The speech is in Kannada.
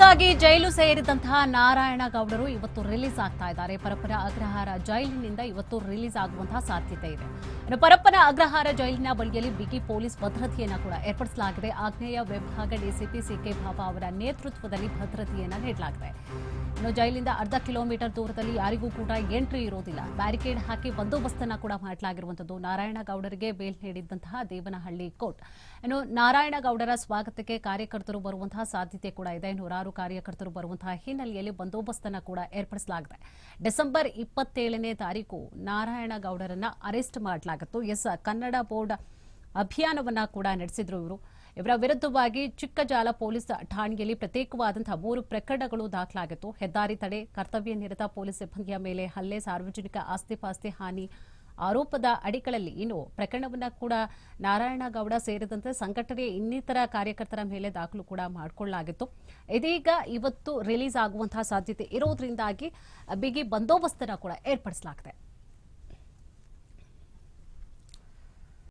ಹೊಸದಾಗಿ ಜೈಲು ಸೇರಿದಂತಹ ನಾರಾಯಣಗೌಡರು ಇವತ್ತು ರಿಲೀಸ್ ಆಗ್ತಾ ಇದ್ದಾರೆ. ಪರಪ್ಪನ ಅಗ್ರಹಾರ ಜೈಲಿನಿಂದ ಇವತ್ತು ರಿಲೀಸ್ ಆಗುವಂತಹ ಸಾಧ್ಯತೆ ಇದೆ. ಇನ್ನು ಪರಪ್ಪನ ಅಗ್ರಹಾರ ಜೈಲಿನ ಬಳಿಯಲ್ಲಿ ಬಿಗಿ ಪೊಲೀಸ್ ಭದ್ರತೆಯನ್ನು ಕೂಡ ಏರ್ಪಡಿಸಲಾಗಿದೆ. ಆಗ್ನೇಯ ವಿಭಾಗ ಡಿಸಿಪಿ ಸಿಕೆ ಬಾಬಾ ಅವರ ನೇತೃತ್ವದಲ್ಲಿ ಭದ್ರತೆಯನ್ನು ನೀಡಲಾಗಿದೆ. ಇನ್ನು ಜೈಲಿಂದ ಅರ್ಧ ಕಿಲೋಮೀಟರ್ ದೂರದಲ್ಲಿ ಯಾರಿಗೂ ಕೂಡ ಎಂಟ್ರಿ ಇರೋದಿಲ್ಲ. ಬ್ಯಾರಿಕೇಡ್ ಹಾಕಿ ಬಂದೋಬಸ್ತನ್ನು ಕೂಡ ಮಾಡಲಾಗಿರುವಂಥದ್ದು. ನಾರಾಯಣಗೌಡರಿಗೆ ಬೇಲ್ ನೀಡಿದ್ದಂತಹ ದೇವನಹಳ್ಳಿ ಕೋರ್ಟ್. ಇನ್ನು ನಾರಾಯಣಗೌಡರ ಸ್ವಾಗತಕ್ಕೆ ಕಾರ್ಯಕರ್ತರು ಬರುವಂತಹ ಸಾಧ್ಯತೆ ಕೂಡ ಇದೆ. ನೂರಾರು ಕಾರ್ಯಕರ್ತರು ಬರುವಂತಹ ಹಿನ್ನೆಲೆಯಲ್ಲಿ ಬಂದೋಬಸ್ತನ್ನು ಕೂಡ ಏರ್ಪಡಿಸಲಾಗಿದೆ. ಡಿಸೆಂಬರ್ 27ನೇ ತಾರೀಕು ನಾರಾಯಣಗೌಡರನ್ನ ಅರೆಸ್ಟ್ ಮಾಡಲಾಗಿತ್ತು. ಕನ್ನಡ ಬೋರ್ಡ್ ಅಭಿಯಾನವನ್ನ ಕೂಡ ನಡೆಸಿದ್ರು. ಇವರ ವಿರುದ್ಧವಾಗಿ ಚಿಕ್ಕಜಾಲ ಪೊಲೀಸ್ ಠಾಣೆಯಲ್ಲಿ ಪ್ರತ್ಯೇಕವಾದಂತಹ 3 ಪ್ರಕರಣಗಳು ದಾಖಲಾಗಿತ್ತು. ಹೆದ್ದಾರಿ ತಡೆ, ಕರ್ತವ್ಯ ನಿರತ ಪೊಲೀಸ್ ಸಿಬ್ಬಂದಿಯ ಮೇಲೆ ಹಲ್ಲೆ, ಸಾರ್ವಜನಿಕ ಆಸ್ತಿ-ಪಾಸ್ತಿ ಹಾನಿ ಆರೋಪದ ಅಡಿಗಳಲ್ಲಿ ಇನ್ನು ಪ್ರಕರಣವನ್ನ ಕೂಡ ನಾರಾಯಣಗೌಡ ಸೇರಿದಂತೆ ಸಂಘಟನೆ ಇನ್ನಿತರ ಕಾರ್ಯಕರ್ತರ ಮೇಲೆ ದಾಖಲು ಕೂಡ ಮಾಡಿಕೊಳ್ಳಲಾಗಿತ್ತು. ಇದೀಗ ಇವತ್ತು ರಿಲೀಸ್ ಆಗುವಂತಹ ಸಾಧ್ಯತೆ ಇರೋದ್ರಿಂದಾಗಿ ಬಿಗಿ ಬಂದೋಬಸ್ತನ್ನು ಕೂಡ ಏರ್ಪಡಿಸಲಾಗಿದೆ.